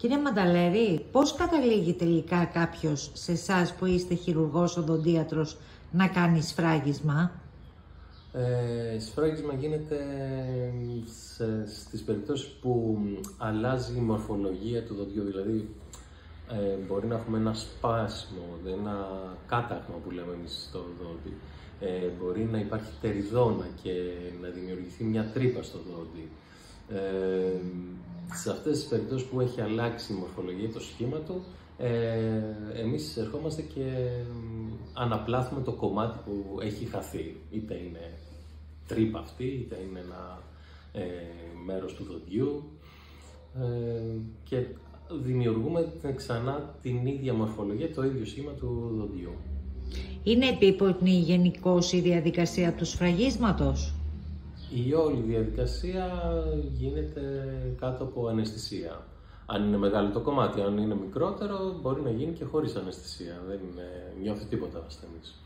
Κύριε Μανταλέρη, πώς καταλήγει τελικά κάποιος σε εσάς που είστε χειρουργός οδοντίατρος να κάνει σφράγισμα? Σφράγισμα γίνεται στις περιπτώσεις που αλλάζει η μορφολογία του δοντιού, δηλαδή μπορεί να έχουμε ένα σπάσιμο, ένα κάταγμα που λέμε εμείς στο δόντι. Μπορεί να υπάρχει τεριδόνα και να δημιουργηθεί μια τρύπα στο δόντι. Σε αυτές τις περιπτώσεις που έχει αλλάξει η μορφολογία, το σχήμα του, εμείς ερχόμαστε και αναπλάθουμε το κομμάτι που έχει χαθεί. Είτε είναι τρύπα αυτή, είτε είναι ένα μέρος του δοντιού και δημιουργούμε ξανά την ίδια μορφολογία, το ίδιο σχήμα του δοντιού. Είναι επίπονη γενικώς η διαδικασία του σφραγίσματος? Η όλη διαδικασία γίνεται κάτω από αναισθησία. Αν είναι μεγάλο το κομμάτι, αν είναι μικρότερο, μπορεί να γίνει και χωρίς αναισθησία. Δεν νιώθει τίποτα ο ασθενής.